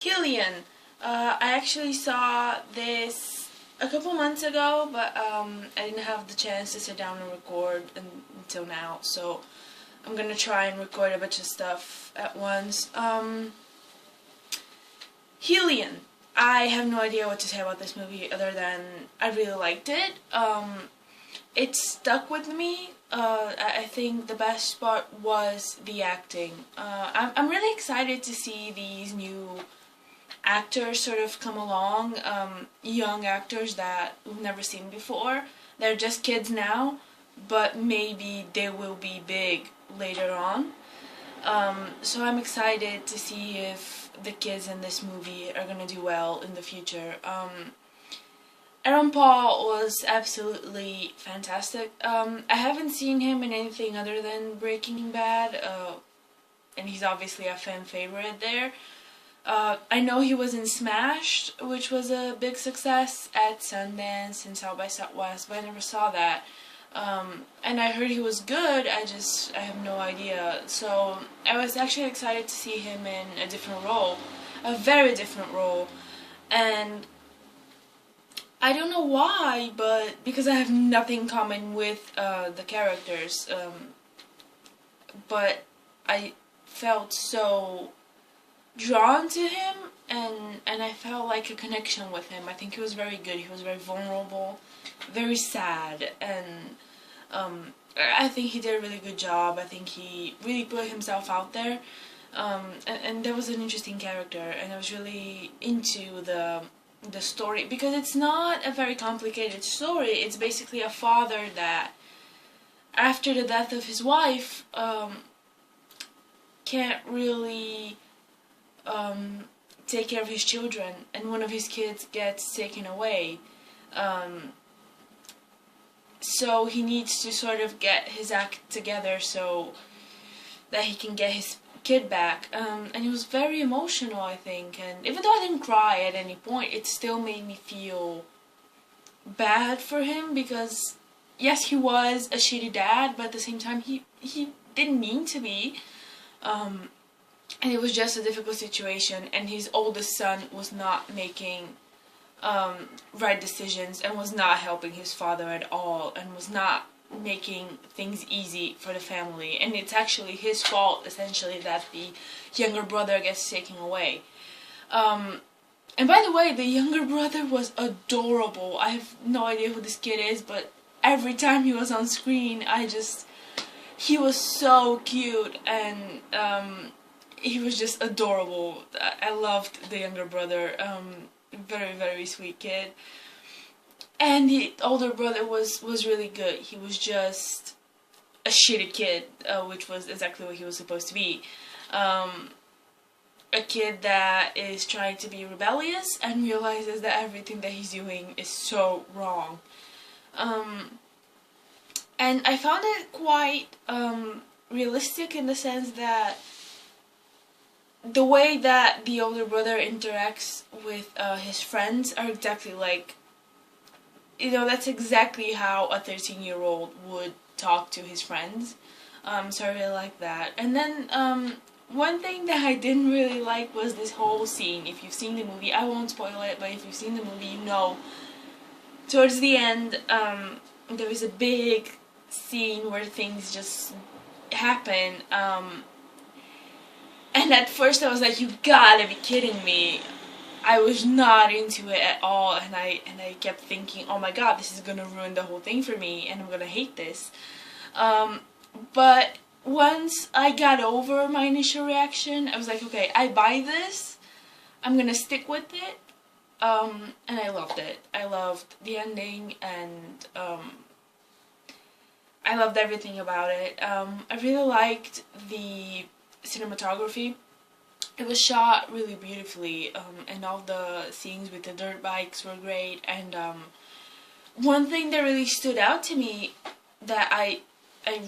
Hellion. I actually saw this a couple months ago, but I didn't have the chance to sit down and record until now, so I'm gonna try and record a bunch of stuff at once. Hellion. I have no idea what to say about this movie other than I really liked it. It stuck with me. I think the best part was the acting. I'm really excited to see these new actors sort of come along, young actors that we've never seen before. They're just kids now, but maybe they will be big later on. So I'm excited to see if the kids in this movie are gonna do well in the future. Aaron Paul was absolutely fantastic. I haven't seen him in anything other than Breaking Bad, and he's obviously a fan favorite there. I know he was in Smashed, which was a big success at Sundance and South by Southwest, but I never saw that. And I heard he was good, I have no idea. So I was actually excited to see him in a different role, a very different role. And I don't know why, but because I have nothing in common with the characters, but I felt so drawn to him, and I felt like a connection with him. I think he was very good. He was very vulnerable, very sad, and I think he did a really good job. I think he really put himself out there, and that was an interesting character, and I was really into the story because it's not a very complicated story. It's basically a father that, after the death of his wife, can't really take care of his children, and one of his kids gets taken away. So he needs to sort of get his act together so that he can get his kid back. And it was very emotional, I think, and even though I didn't cry at any point, it still made me feel bad for him because, yes, he was a shitty dad, but at the same time, he didn't mean to be. And it was just a difficult situation, and his oldest son was not making right decisions and was not helping his father at all, and was not making things easy for the family. And it's actually his fault, essentially, that the younger brother gets taken away. And by the way, the younger brother was adorable. I have no idea who this kid is, but every time he was on screen, he was so cute, and he was just adorable. I loved the younger brother. Very, very sweet kid. And the older brother was really good. He was just a shitty kid, which was exactly what he was supposed to be. A kid that is trying to be rebellious and realizes that everything that he's doing is so wrong. And I found it quite realistic in the sense that the way that the older brother interacts with his friends are exactly like, that's exactly how a 13-year-old would talk to his friends. So I really like that. And then one thing that I didn't really like was this whole scene. If you've seen the movie, I won't spoil it, but if you've seen the movie, you know, towards the end, there is a big scene where things just happen. And at first I was like, you gotta be kidding me. I was not into it at all, and I kept thinking, oh my god, this is gonna ruin the whole thing for me, and I'm gonna hate this. But once I got over my initial reaction, I was like, okay, I buy this, I'm gonna stick with it, and I loved it. I loved the ending, and I loved everything about it. I really liked the cinematography. It was shot really beautifully, and all the scenes with the dirt bikes were great. And one thing that really stood out to me that I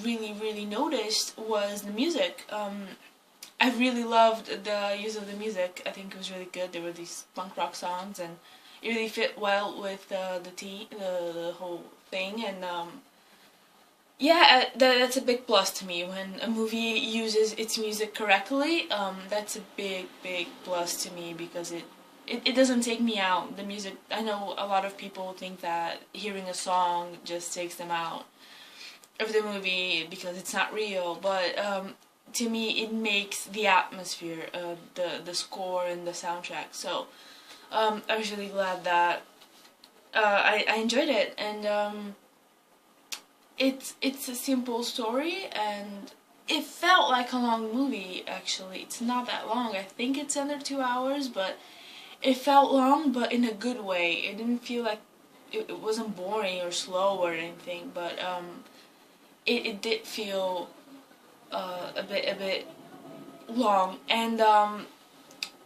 really noticed was the music. I really loved the use of the music. I think it was really good. There were these punk rock songs, and it really fit well with the whole thing. And Yeah, that's a big plus to me when a movie uses its music correctly. That's a big plus to me because it doesn't take me out. The music, I know a lot of people think that hearing a song just takes them out of the movie because it's not real, but to me it makes the atmosphere, the score and the soundtrack. So I was really glad that I enjoyed it, and it's a simple story, and it felt like a long movie. Actually, it's not that long. I think it's under 2 hours, but it felt long, but in a good way. It didn't feel like it wasn't boring or slow or anything, but it did feel a bit long. And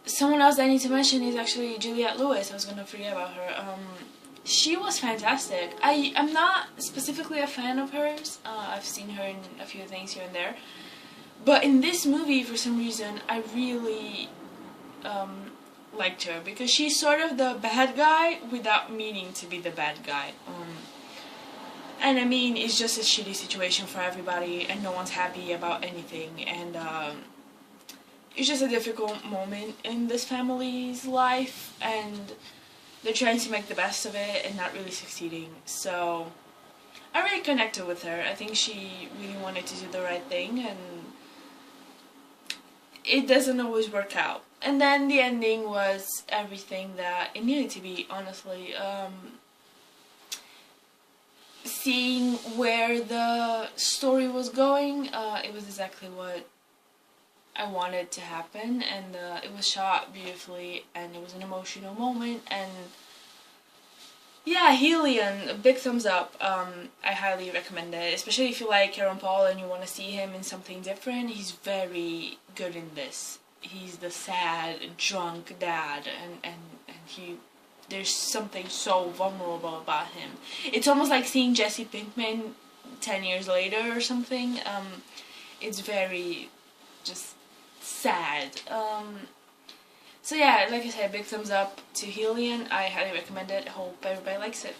someone else that I need to mention is actually Juliette Lewis. I was gonna forget about her. She was fantastic. I'm not specifically a fan of hers. I've seen her in a few things here and there, but in this movie, for some reason, I really liked her because she's sort of the bad guy without meaning to be the bad guy. And I mean, it's just a shitty situation for everybody, and no one's happy about anything, and it's just a difficult moment in this family's life, and they're trying to make the best of it and not really succeeding. So I really connected with her. I think she really wanted to do the right thing, and it doesn't always work out. And then the ending was everything that it needed to be, honestly. Seeing where the story was going, it was exactly what I wanted to happen, and it was shot beautifully, and it was an emotional moment, and yeah, Hellion, a big thumbs up. I highly recommend it, especially if you like Aaron Paul and you want to see him in something different. He's very good in this. He's the sad, drunk dad, and he, there's something so vulnerable about him. It's almost like seeing Jesse Pinkman 10 years later or something. It's very just sad. So yeah, like I said, big thumbs up to Hellion. I highly recommend it. Hope everybody likes it.